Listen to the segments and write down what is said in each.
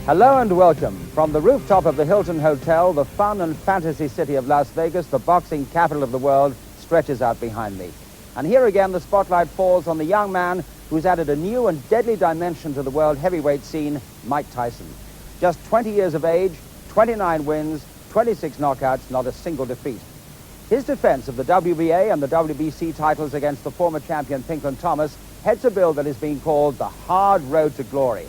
Hello and welcome. From the rooftop of the Hilton Hotel, the fun and fantasy city of Las Vegas, the boxing capital of the world, stretches out behind me. And here again, the spotlight falls on the young man who's added a new and deadly dimension to the world heavyweight scene, Mike Tyson. Just 20 years of age, 29 wins, 26 knockouts, not a single defeat. His defense of the WBA and the WBC titles against the former champion Pinklon heads a bill that is being called the hard road to glory.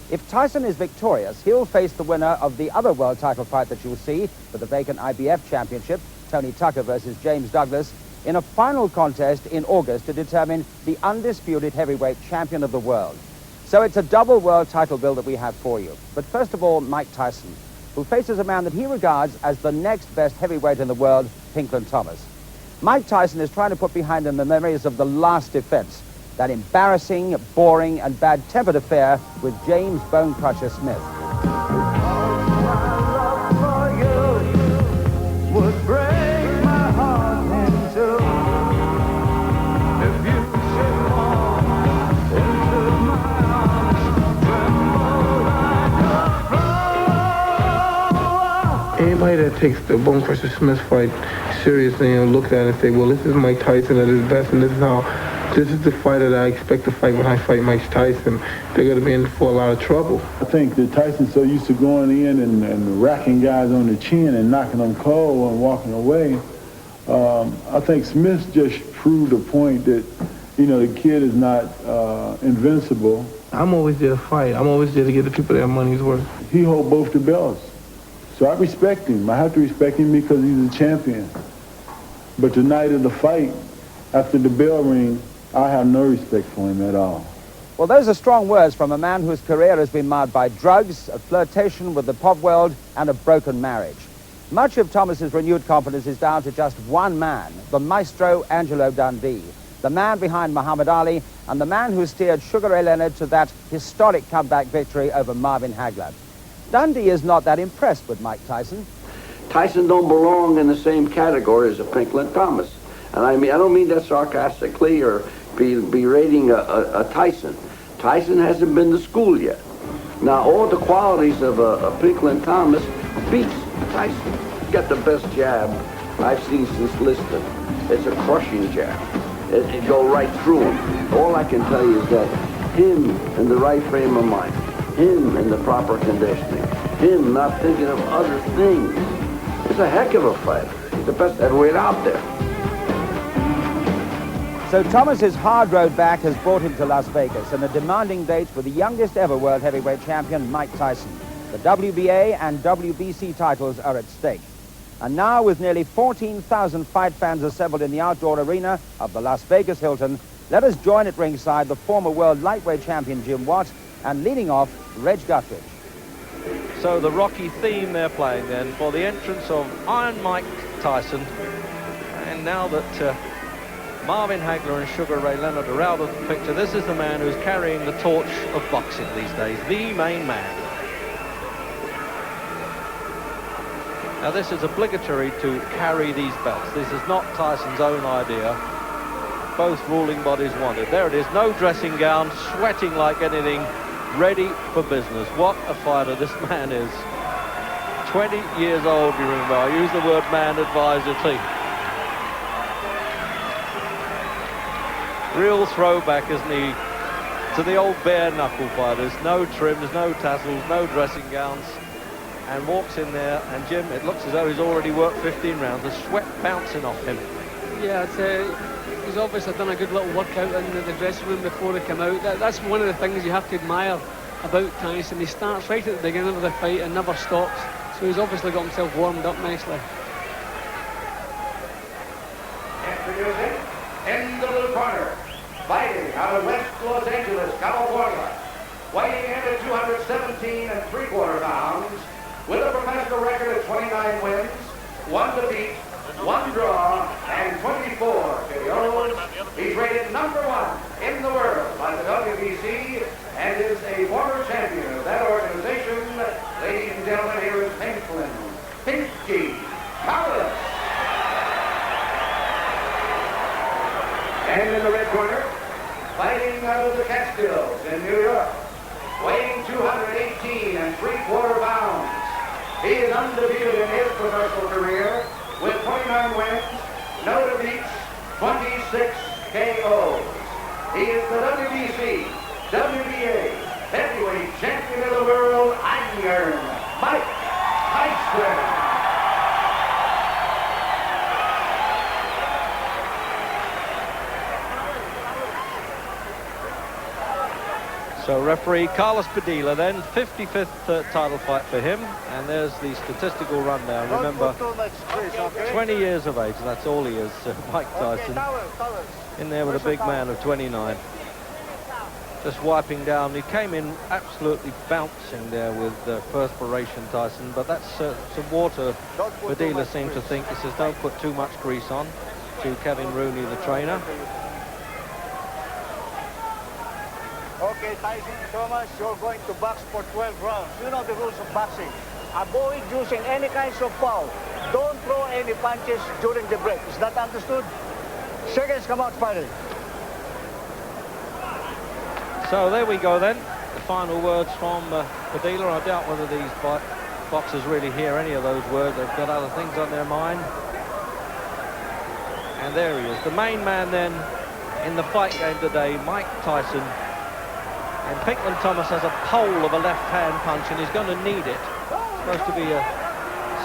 If Tyson is victorious, he'll face the winner of the other world title fight that you'll see for the vacant IBF championship, Tony Tucker versus James Douglas, in a final contest in August to determine the undisputed heavyweight champion of the world. So it's a double world title bill that we have for you. But first of all, Mike Tyson, who faces a man that he regards as the next best heavyweight in the world, Pinklon. Mike Tyson is trying to put behind him the memories of the last defense, that embarrassing, boring, and bad-tempered affair with James Bone Crusher Smith. Anybody that takes the Bone Crusher Smith fight seriously and look at it and say, well, this is Mike Tyson at his best, and this is the fighter that I expect to fight when I fight Mike Tyson, they're going to be in for a lot of trouble. I think that Tyson's so used to going in and racking guys on the chin and knocking them cold and walking away. I think Smith just proved a point that, you know, the kid is not invincible. I'm always there to fight. I'm always there to give the people their money's worth. He holds both the belts. So I respect him. I have to respect him because he's a champion. But the night of the fight, after the bell ring, I have no respect for him at all. Well, those are strong words from a man whose career has been marred by drugs, a flirtation with the pop world, and a broken marriage. Much of Thomas's renewed confidence is down to just one man, the maestro Angelo Dundee, the man behind Muhammad Ali, and the man who steered Sugar Ray Leonard to that historic comeback victory over Marvin Hagler. Dundee is not that impressed with Mike Tyson. Tyson don't belong in the same category as a Pinklon Thomas. And I don't mean that sarcastically or berating a Tyson. Tyson hasn't been to school yet. Now, all the qualities of a Pinklon Thomas beats Tyson. He's got the best jab I've seen since Liston. It's a crushing jab. It goes right through him. All I can tell you is that him in the right frame of mind, him in the proper conditioning, him not thinking of other things. He's a heck of a fighter. He's the best heavyweight out there. So Thomas's hard road back has brought him to Las Vegas and a demanding date for the youngest ever world heavyweight champion, Mike Tyson. The WBA and WBC titles are at stake. And now, with nearly 14,000 fight fans assembled in the outdoor arena of the Las Vegas Hilton, let us join at ringside the former world lightweight champion Jim Watt and leading off, Reg Guthridge. So the Rocky theme they're playing then for the entrance of Iron Mike Tyson. And now that Marvin Hagler and Sugar Ray Leonard are out of the picture, this is the man who's carrying the torch of boxing these days, the main man. Now this is obligatory to carry these belts. This is not Tyson's own idea. Both ruling bodies want it. There it is, no dressing gown, sweating like anything, ready for business. What a fighter this man is. 20 years old, you remember. I use the word man advisedly. Real throwback, isn't he, to the old bare knuckle fighters. No trims, no tassels, no dressing gowns. And walks in there, and Jim, it looks as though he's already worked 15 rounds. The sweat bouncing off him. Yeah, he's obviously done a good little workout in the dressing room before they come out. That's one of the things you have to admire about Tyson. He starts right at the beginning of the fight and never stops. So he's obviously got himself warmed up nicely. Introducing, in the blue corner, fighting out of West Los Angeles, California, weighing in at 217 3/4 pounds, with a professional record of 29 wins, 1 defeat, 1 draw, and 24 KOs. He's rated #1 in the world by the WBC and is a former champion of that organization. Ladies and gentlemen, here is Pinklon, Pinky Thomas. And in the red corner, fighting out of the Catskills in New York, weighing 218 and 3/4 pounds. He is undefeated in his professional career with 29 wins, no defeats, 26 KOs. He is the WBC, WBA, heavyweight champion of the world, Iron Mike Tyson. So referee Carlos Padilla then, 55th title fight for him, and there's the statistical rundown. Remember, 20 years of age, that's all he is, Mike Tyson, in there with a big man of 29. Just wiping down, he came in absolutely bouncing there with perspiration, Tyson, but that's some water. Padilla seemed to think. He says don't put too much grease on, to Kevin Rooney, the trainer. Okay, Tyson, Thomas, you're going to box for 12 rounds. You know the rules of boxing. Avoid using any kinds of foul. Don't throw any punches during the break. Is that understood? Seconds come out finally. So there we go then. The final words from Padilla. I doubt whether these boxers really hear any of those words. They've got other things on their mind. And there he is. The main man then in the fight game today, Mike Tyson. And Pinklon Thomas has a pole of a left-hand punch, and he's going to need it. It's supposed to be a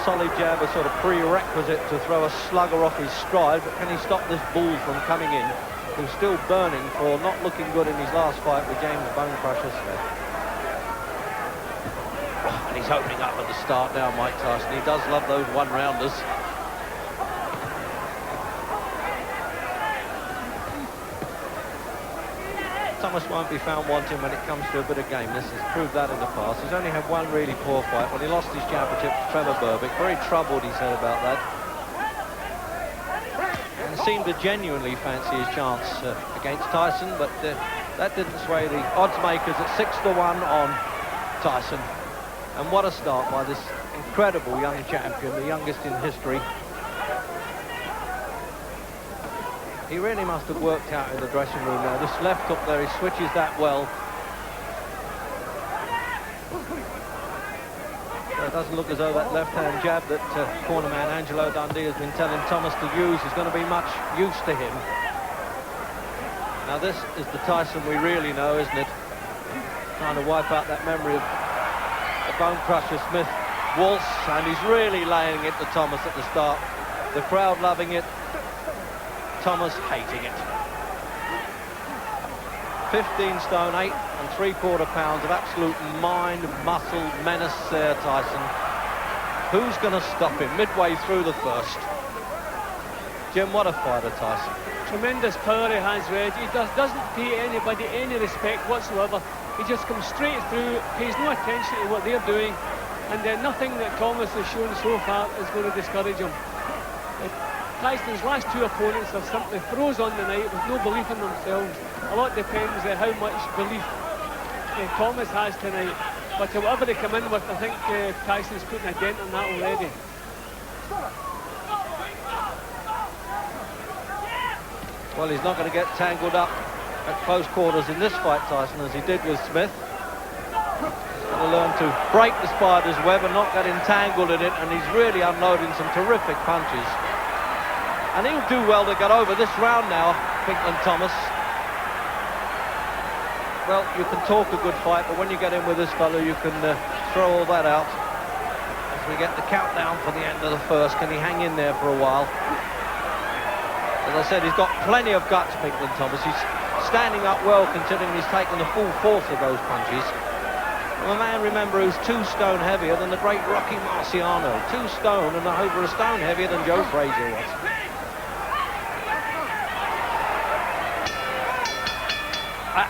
solid jab, a sort of prerequisite to throw a slugger off his stride, but can he stop this bull from coming in, who's still burning for not looking good in his last fight with James Bone Crusher Smith? Oh, and he's opening up at the start now, Mike Tyson. He does love those one-rounders. Thomas won't be found wanting when it comes to a bit of gameness. He's proved that in the past. He's only had one really poor fight when he lost his championship to Trevor Berbick. Very troubled, he said, about that. And seemed to genuinely fancy his chance against Tyson, but that didn't sway the odds makers at 6-1 on Tyson. And what a start by this incredible young champion, the youngest in history. He really must have worked out in the dressing room now. This left hook there, he switches that well. So it doesn't look as though that left-hand jab that cornerman Angelo Dundee has been telling Thomas to use is going to be much use to him. Now this is the Tyson we really know, isn't it? Trying to wipe out that memory of the Bone Crusher Smith waltz, and he's really laying it to Thomas at the start. The crowd loving it. Thomas hating it. 15 stone, 8 3/4 pounds of absolute mind, muscle, menace there, Tyson. Who's going to stop him midway through the first? Jim, what a fighter, Tyson. Tremendous power he has, Reg. He doesn't pay anybody any respect whatsoever. He just comes straight through, pays no attention to what they're doing, and nothing that Thomas has shown so far is going to discourage him. Tyson's last two opponents have simply froze on the night with no belief in themselves. A lot depends on how much belief Thomas has tonight. But whatever they come in with, I think Tyson's putting a dent on that already. Well, he's not going to get tangled up at close quarters in this fight, Tyson, as he did with Smith. He's going to learn to break the spider's web and not get entangled in it, and he's really unloading some terrific punches. And he'll do well to get over this round now, Pinklon Thomas. Well, you can talk a good fight, but when you get in with this fellow, you can throw all that out. As we get the countdown for the end of the first, can he hang in there for a while? As I said, he's got plenty of guts, Pinklon Thomas. He's standing up well, considering he's taken the full force of those punches. Well, a man, remember, who's 2 stone heavier than the great Rocky Marciano. 2 stone and over a stone heavier than Joe Frazier was.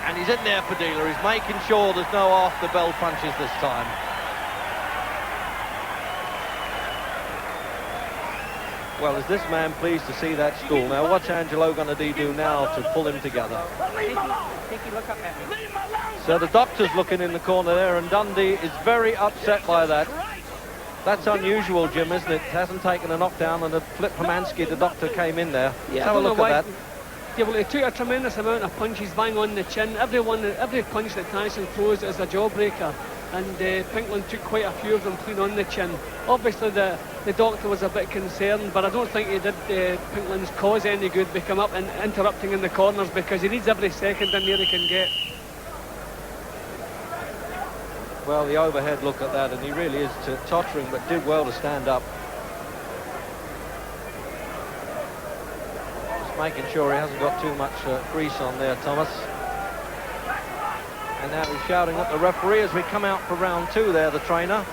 And he's in there, Padilla. He's making sure there's no after-bell punches this time. Well, is this man pleased to see that stool? Now, what's Angelo going to do now to pull him together? So the doctor's looking in the corner there, and Dundee is very upset by that. That's unusual, Jim, isn't it? Hasn't taken a knockdown, and Flip Pomansky, the doctor, came in there. Yeah, Let's have a look at that. Yeah, well, he took a tremendous amount of punches, bang on the chin. Every punch that Tyson throws is a jawbreaker, and Pinklon took quite a few of them clean on the chin. Obviously, the doctor was a bit concerned, but I don't think he did Pinklon's cause any good by coming up and interrupting in the corners, because he needs every second in there he can get. Well, the overhead look at that, and he really is tottering, but did well to stand up. Making sure he hasn't got too much grease on there, Thomas. And now he's shouting at the referee as we come out for round 2 there, the trainer.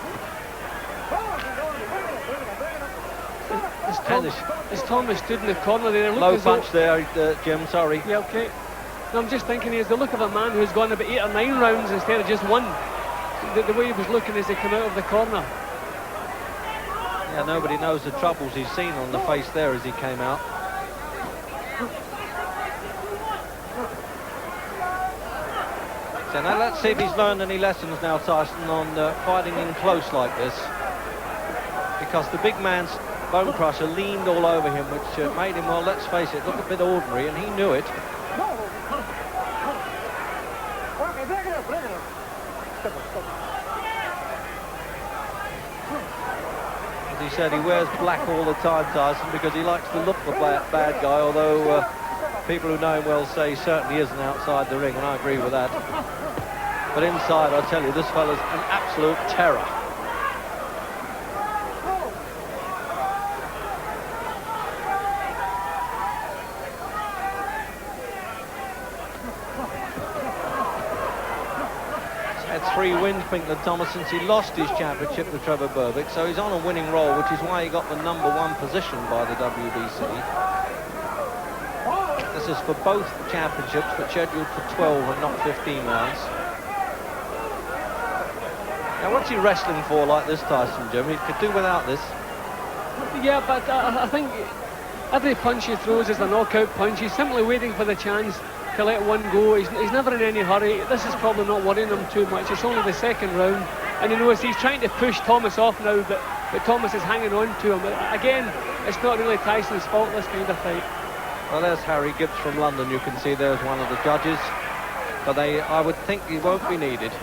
As Thomas stood in the corner there... Low punch there, Jim, sorry. Yeah, okay. No, I'm just thinking he has the look of a man who's gone about 8 or 9 rounds instead of just 1. The way he was looking as he came out of the corner. Yeah, nobody knows the troubles he's seen on the face there as he came out. So now let's see if he's learned any lessons now, Tyson, on fighting in close like this. Because the big man's bone crusher leaned all over him, which made him, well, let's face it, look a bit ordinary, and he knew it. As he said, he wears black all the time, Tyson, because he likes to look the bad guy, although people who know him well say he certainly isn't outside the ring, and I agree with that. But inside, I tell you, this fella's an absolute terror. He's had 3 wins, Pinklon Thomas, since he lost his championship to Trevor Berbick, so he's on a winning roll, which is why he got the #1 position by the WBC. This is for both championships, but scheduled for 12 and not 15 rounds. Now, what's he wrestling for like this, Tyson, Jim? He could do without this. Yeah, but I think every punch he throws is a knockout punch. He's simply waiting for the chance to let one go. He's never in any hurry. This is probably not worrying him too much. It's only the 2nd round, and he knows he's trying to push Thomas off now, but Thomas is hanging on to him. Again, it's not really Tyson's fault, this kind of fight. Well, there's Harry Gibbs from London. You can see there's one of the judges, but I would think he won't be needed.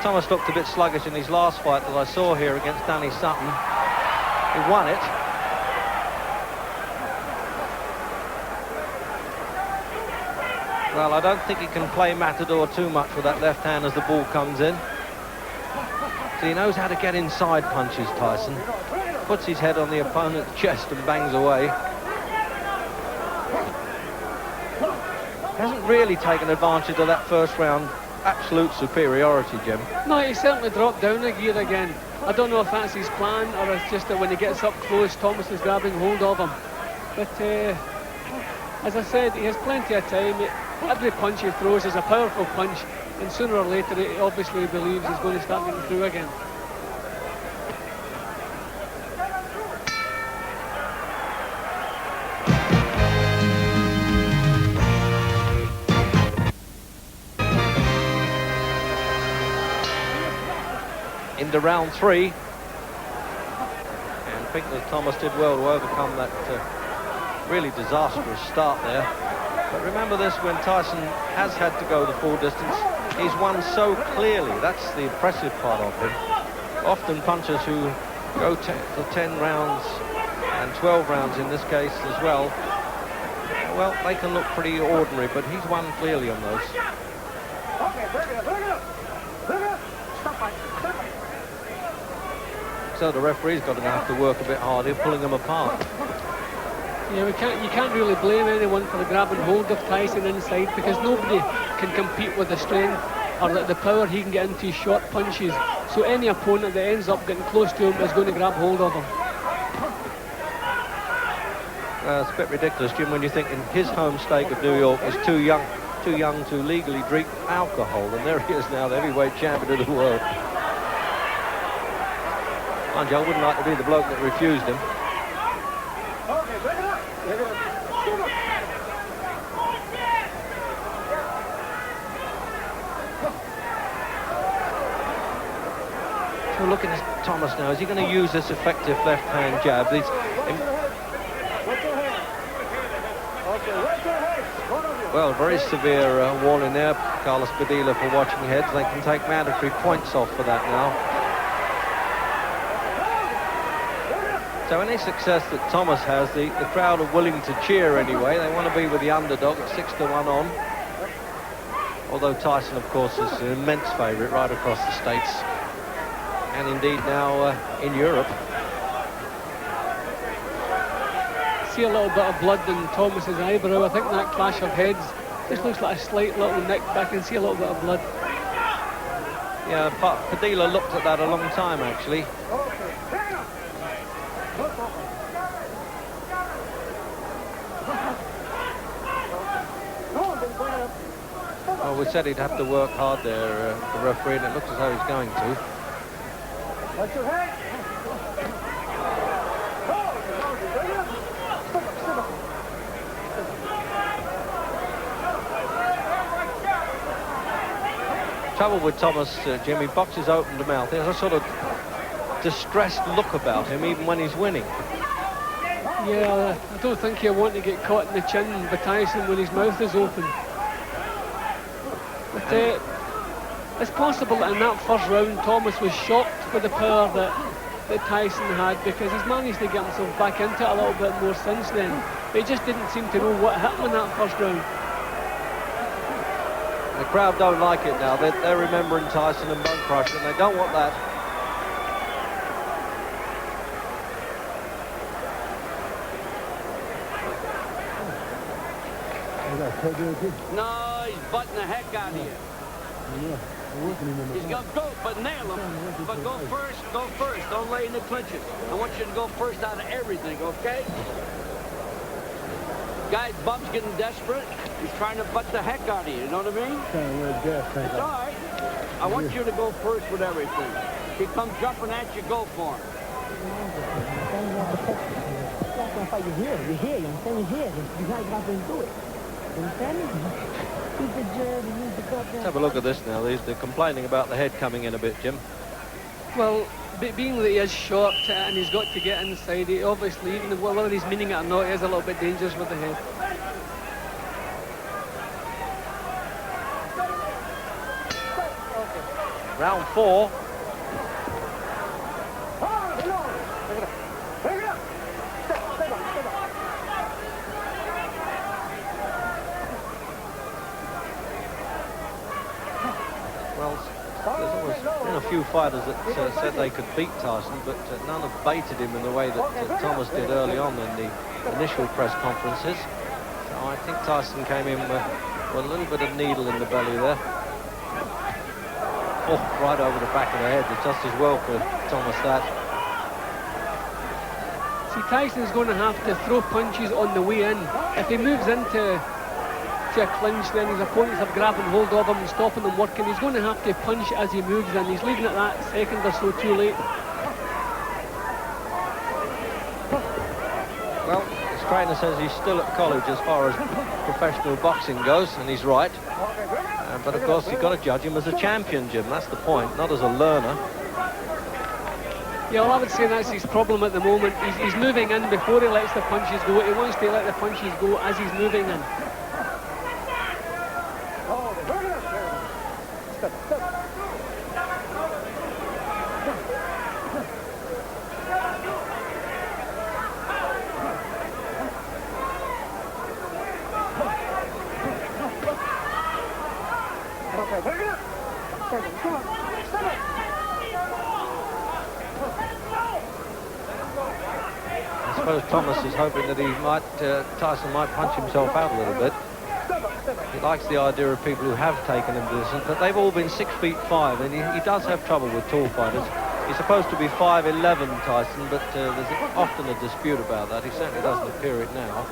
Thomas looked a bit sluggish in his last fight that I saw here against Danny Sutton. He won it. Well, I don't think he can play Matador too much with that left hand as the ball comes in. So he knows how to get inside punches, Tyson. Puts his head on the opponent's chest and bangs away. Hasn't really taken advantage of that first round absolute superiority, Jim. No, he certainly dropped down a gear again. I don't know if that's his plan or it's just that when he gets up close, Thomas is grabbing hold of him. But as I said, he has plenty of time. Every punch he throws is a powerful punch, and sooner or later he obviously believes he's going to start getting through again. Into round 3, and Pinklon Thomas did well to overcome that really disastrous start there. But remember this, when Tyson has had to go the full distance, he's won so clearly. That's the impressive part of him. Often punchers who go for 10 rounds and 12 rounds in this case as well, well, they can look pretty ordinary, but he's won clearly on those. So the referee's going to have to work a bit harder, pulling them apart. Yeah, you can't really blame anyone for the grab and hold of Tyson inside, because nobody can compete with the strength or the power he can get into his short punches. So any opponent that ends up getting close to him is going to grab hold of him. It's a bit ridiculous, Jim, when you think in his home state of New York is too young to legally drink alcohol, and there he is now, the heavyweight champion of the world. Mind you, I wouldn't like to be the bloke that refused him. looking at Thomas now. Is he going to use this effective left-hand jab? Well, very severe warning there, Carlos Padilla, for watching heads. They can take mandatory points off for that now. So any success that Thomas has, the crowd are willing to cheer anyway. They want to be with the underdog at 6-1 on. Although Tyson, of course, is an immense favourite right across the States. And indeed now in Europe. See a little bit of blood in Thomas's eyebrow. I think that clash of heads just looks like a slight little nick, but I can see a little bit of blood. Yeah, Padilla looked at that a long time, actually. Well, we said he'd have to work hard there, the referee, and it looks as though he's going to. Watch your head. Trouble with Thomas, Jimmy, boxes open to mouth. There's a sort of distressed look about him, even when he's winning. Yeah, I don't think he'll want to get caught in the chin by Tyson when his mouth is open. But it's possible that in that first round, Thomas was shocked with the power that Tyson had, because he's managed to get himself back into it a little bit more since then. But he just didn't seem to know what hit him in that first round. The crowd don't like it now. They're remembering Tyson and Bone Crusher, and they don't want that. No, he's butting the heck out of you. He's going to go, but nail him. But go first. Don't lay in the clinches. I want you to go first out of everything, okay? Guy, Bub's getting desperate. He's trying to butt the heck out of you, you know what I mean? It's all right. I want you to go first with everything. If he comes jumping at you, go for him. You're here. I'm saying you're here. You guys got to do it. You understand me? Let's have a look at this now. They're complaining about the head coming in a bit, Jim. Well, being that he is short and he's got to get inside, he obviously, even whether he's meaning it or not, he is a little bit dangerous with the head. Round 4. A few fighters that said they could beat Tyson, but none have baited him in the way that Thomas did early on in the initial press conferences. So I think Tyson came in with a little bit of needle in the belly there. Oh, right over the back of the head. It's just as well for Thomas that. See, Tyson's going to have to throw punches on the way in. If he moves into a clinch, then his opponents have grabbing hold of him and stopping him working. He's going to have to punch as he moves in. He's leaving it that second or so too late. Well, his trainer says he's still at college as far as professional boxing goes, and he's right. But of course, you've got to judge him as a champion, Jim. That's the point, not as a learner. Yeah, well, I would say that's his problem at the moment. He's moving in before he lets the punches go. He wants to let the punches go as he's moving in. I suppose Thomas is hoping that Tyson might punch himself out a little bit. He likes the idea of people who have taken him to this, but they've all been 6'5", and he does have trouble with tall fighters. He's supposed to be 5'11", Tyson, but there's often a dispute about that. He certainly doesn't appear it now.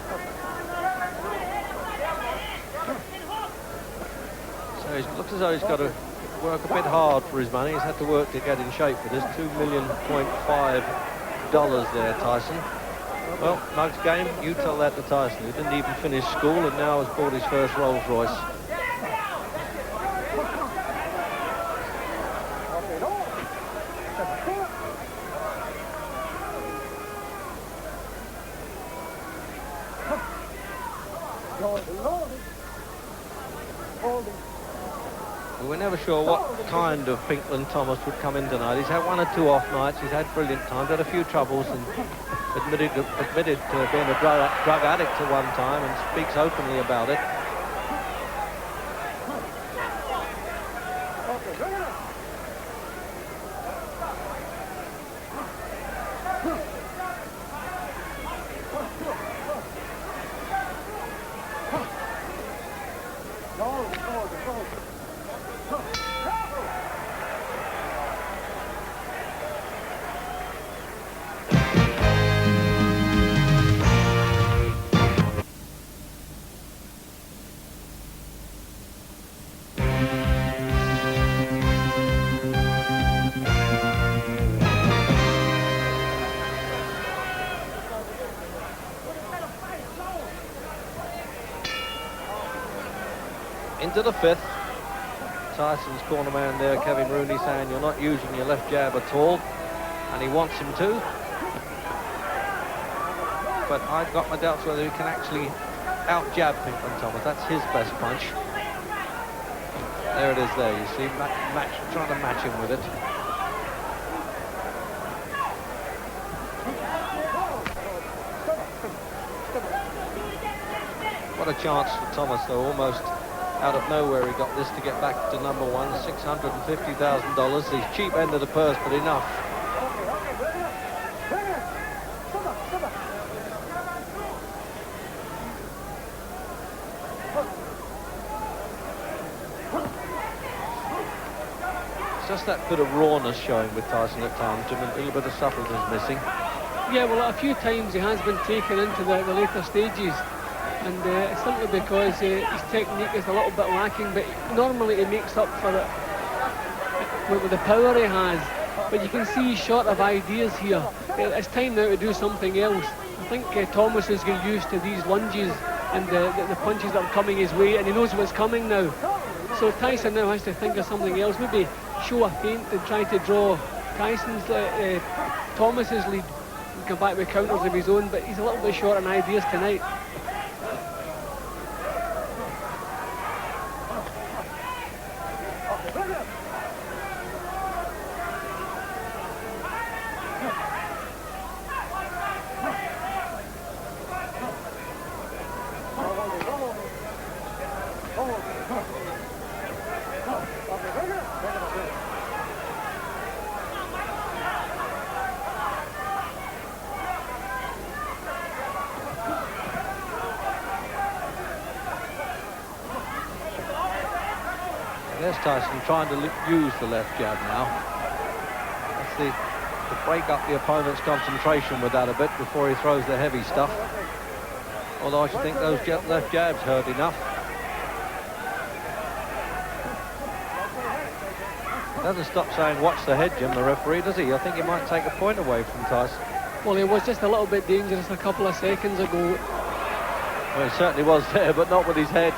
So it looks as though he's got to work a bit hard for his money. He's had to work to get in shape for this. $2.5 million there, Tyson. Well, Mug's game, you tell that to Tyson, who didn't even finish school and now has bought his first Rolls Royce. We were never sure what kind of Pinklon Thomas would come in tonight. He's had one or two off nights. He's had brilliant times, had a few troubles, and admitted to being a drug addict at one time, and speaks openly about it. Into the fifth. Tyson's corner man there, Kevin Rooney, saying you're not using your left jab at all, and he wants him to. But I've got my doubts whether he can actually out-jab Pinklon Thomas. That's his best punch. There it is there, you see, trying to match him with it. What a chance for Thomas, though, almost out of nowhere he got this to get back to number one, $650,000. The cheap end of the purse, but enough. It's just that bit of rawness showing with Tyson at times, Jim, and a little bit of subtlety is missing. Yeah, well, a few times he has been taken into the later stages. And it's simply because his technique is a little bit lacking, but normally he makes up for it with the power he has. But you can see he's short of ideas here. It's time now to do something else. I think Thomas is getting used to these lunges and the punches that are coming his way, and he knows what's coming now. So Tyson now has to think of something else, maybe show a feint and try to draw Thomas's lead and come back with counters of his own, but he's a little bit short on ideas tonight. There's Tyson trying to use the left jab now. That's to break up the opponent's concentration with that a bit before he throws the heavy stuff. Although I should think those left jabs hurt enough. He doesn't stop saying watch the head, Jim, the referee, does he? I think he might take a point away from Tyson. Well, he was just a little bit dangerous a couple of seconds ago. Well, he certainly was there, but not with his head.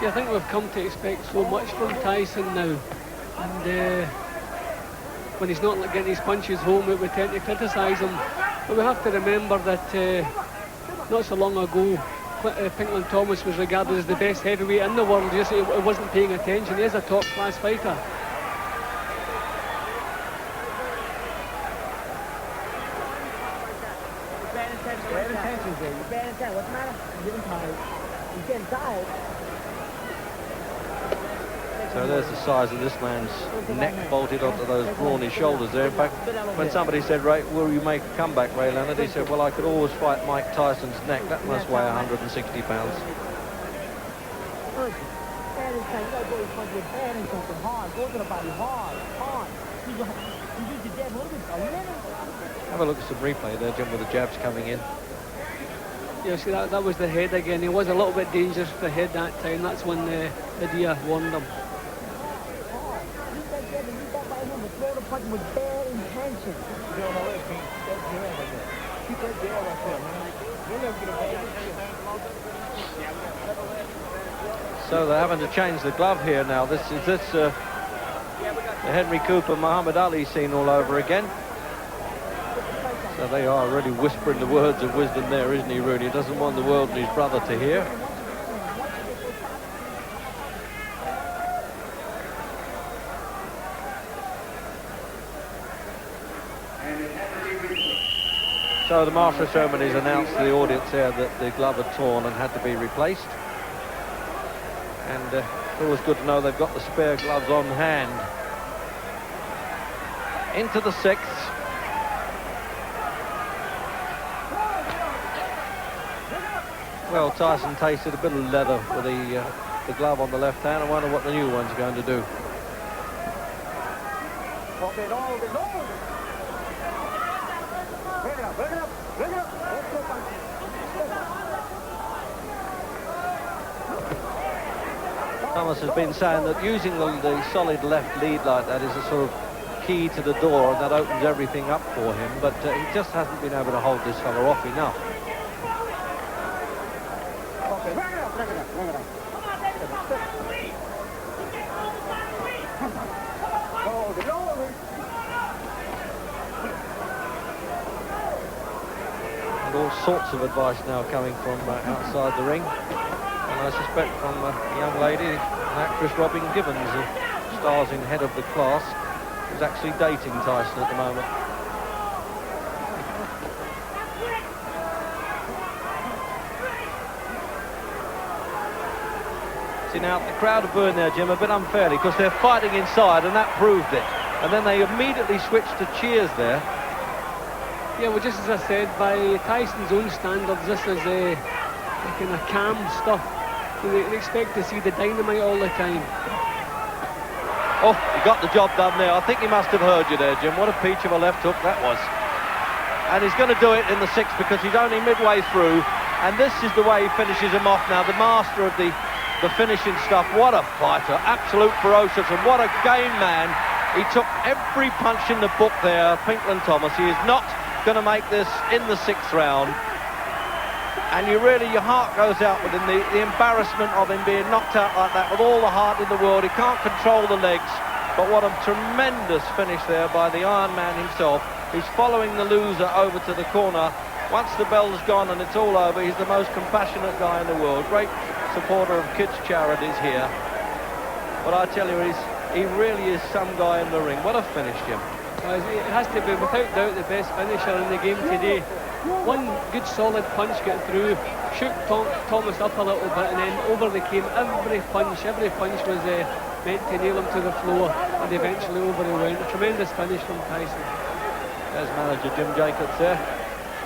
I think we've come to expect so much from Tyson now, and when he's not getting his punches home, we tend to criticise him. But we have to remember that not so long ago, Pinklon Thomas was regarded as the best heavyweight in the world. Just he wasn't paying attention. He is a top-class fighter. Bad intentions there. You're bad intentions. What's the matter? I'm getting tired. He's getting tired. So there's the size of this man's neck bolted onto those brawny shoulders there. In fact, when somebody said, Ray, will you make a comeback, Ray Leonard? He said, well, I could always fight Mike Tyson's neck. That must weigh 160 pounds. Bad intentions. You gotta go with bad intentions. Hard. Go to the body hard. Hard. You use your jab a little bit. A little. Have a look at some replay there, Jim, with the jabs coming in. Yeah, see, that was the head again. He was a little bit dangerous for the head that time. That's when the Dia warned him. Throw the punch with bad intentions. Keep that jab right there, man. You'll never get a bad. So they're having to change the glove here now. This The Henry Cooper, Muhammad Ali scene all over again. So they are really whispering the words of wisdom there, isn't he, Rooney? He doesn't want the world and his brother to hear. So the master of ceremonies announced to the audience there that the glove had torn and had to be replaced. And it's always good to know they've got the spare gloves on hand. Into the sixth. Well, Tyson tasted a bit of leather with the glove on the left hand. I wonder what the new one's going to do. Thomas has been saying that using the solid left lead like that is a sort of key to the door, and that opens everything up for him, but he just hasn't been able to hold this fella off enough. And all sorts of advice now coming from outside the ring. And I suspect from a young lady, an actress, Robin Gibbons, who stars in Head of the Class, who's actually dating Tyson at the moment. See, now the crowd are booing there, Jim, a bit unfairly, because they're fighting inside, and that proved it. And then they immediately switched to cheers there. Yeah, well, just as I said, by Tyson's own standards, this is kind of calm stuff. They expect to see the dynamite all the time. Oh, he got the job done there. I think he must have heard you there, Jim. What a peach of a left hook that was. And he's going to do it in the sixth because he's only midway through. And this is the way he finishes him off now. The master of the finishing stuff. What a fighter. Absolute ferocious. And what a game man. He took every punch in the book there, Pinklon Thomas. He is not going to make this in the sixth round. And your heart goes out with him, the embarrassment of him being knocked out like that with all the heart in the world. He can't control the legs, but what a tremendous finish there by the Iron Man himself. He's following the loser over to the corner. Once the bell's gone and it's all over, he's the most compassionate guy in the world. Great supporter of kids' charities here. But I tell you, he really is some guy in the ring. What a finish, Jim. It has to be, without doubt, the best finisher in the game today. One good solid punch got through, shook Thomas up a little bit, and then over they came. Every punch was meant to nail him to the floor, and eventually over he went. A tremendous finish from Tyson. There's manager Jim Jacobs there,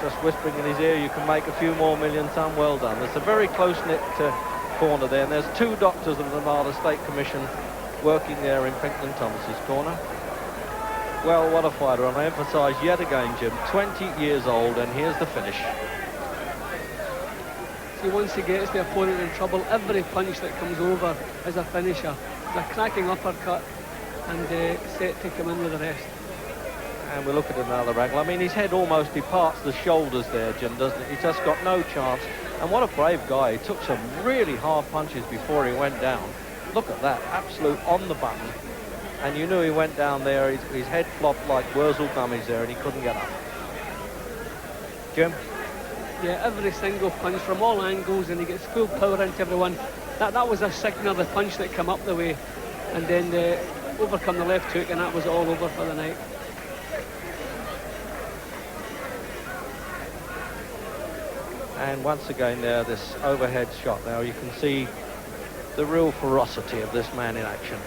just whispering in his ear, you can make a few more million, son, well done. There's a very close-knit corner there, and there's two doctors of the Nevada State Commission working there in Pinklon Thomas's corner. Well, what a fighter, and I emphasise yet again, Jim, 20 years old, and here's the finish. See, once he gets the opponent in trouble, every punch that comes over is a finisher. It's a cracking uppercut, and set to come in with the rest. And we look at another angle. I mean, his head almost departs the shoulders there, Jim, doesn't it? He's just got no chance. And what a brave guy. He took some really hard punches before he went down. Look at that, absolute on the button. And you knew he went down there, his head flopped like Wurzel gummies there, and he couldn't get up. Jim? Yeah, every single punch from all angles, and he gets full power into everyone. That was a signal, the punch that came up the way, and then overcome the left hook, and that was all over for the night. And once again there, this overhead shot now, you can see the real ferocity of this man in action.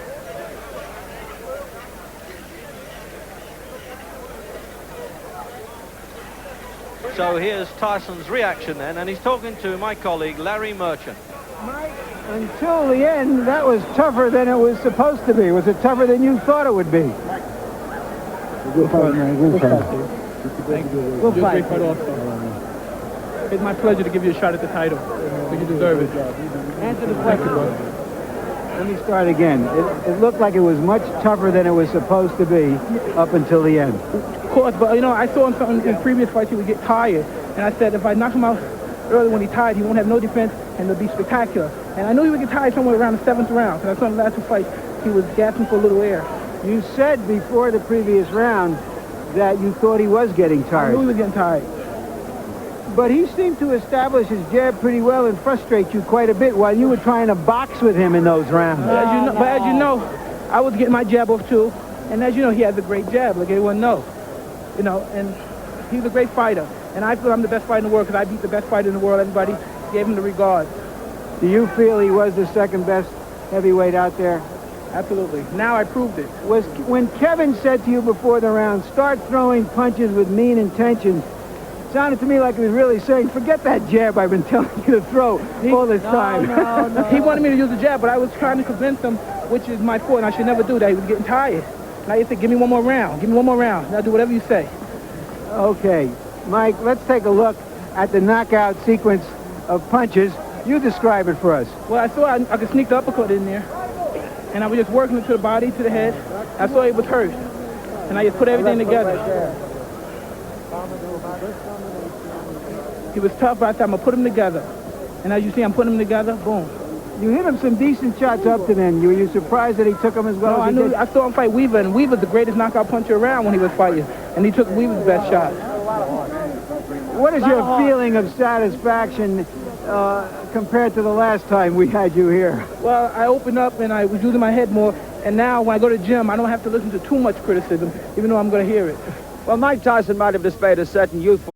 So here's Tyson's reaction then, and he's talking to my colleague Larry Merchant. Mike, until the end, that was tougher than it was supposed to be. Was it tougher than you thought it would be? Good fight, man. Good fight. We'll fight. It's my pleasure to give you a shot at the title. You deserve it. Answer the question. Let me start again. It looked like it was much tougher than it was supposed to be up until the end. Of course, but you know, I saw in something in previous fights he would get tired, and I said if I knock him out early when he's tired, he won't have no defense, and it'll be spectacular. And I knew he would get tired somewhere around the 7th round. And I saw in the last two fights he was gasping for a little air. You said before the previous round that you thought he was getting I tired. knew he was getting tired. But he seemed to establish his jab pretty well and frustrate you quite a bit while you were trying to box with him in those rounds. But as you know, I was getting my jab off too. And as you know, he has a great jab, like everyone knows. You know, and he's a great fighter. And I feel I'm the best fighter in the world because I beat the best fighter in the world. Everybody gave him the regard. Do you feel he was the second best heavyweight out there? Absolutely. Now I proved it. When Kevin said to you before the round, start throwing punches with mean intentions, it sounded to me like he was really saying, forget that jab I've been telling you to throw all this time. No. He wanted me to use the jab, but I was trying to convince him, which is my fault, and I should never do that. He was getting tired. And I said, give me one more round. Give me one more round. And I'll do whatever you say. Okay. Mike, let's take a look at the knockout sequence of punches. You describe it for us. Well, I thought I could sneak the uppercut in there. And I was just working it to the body, to the head. I saw it was hurt. And I just put everything together. He was tough, but I thought I'm going to put him together. And as you see, I'm putting him together. Boom. You hit him some decent shots up to then. Were you surprised that he took them as well as he did? I saw him fight Weaver, and Weaver's the greatest knockout puncher around when he was fighting. And he took Weaver's best shot. What is your feeling of satisfaction compared to the last time we had you here? Well, I opened up and I was using my head more, and now when I go to the gym, I don't have to listen to too much criticism, even though I'm going to hear it. Well, Mike Tyson might have displayed a certain youthful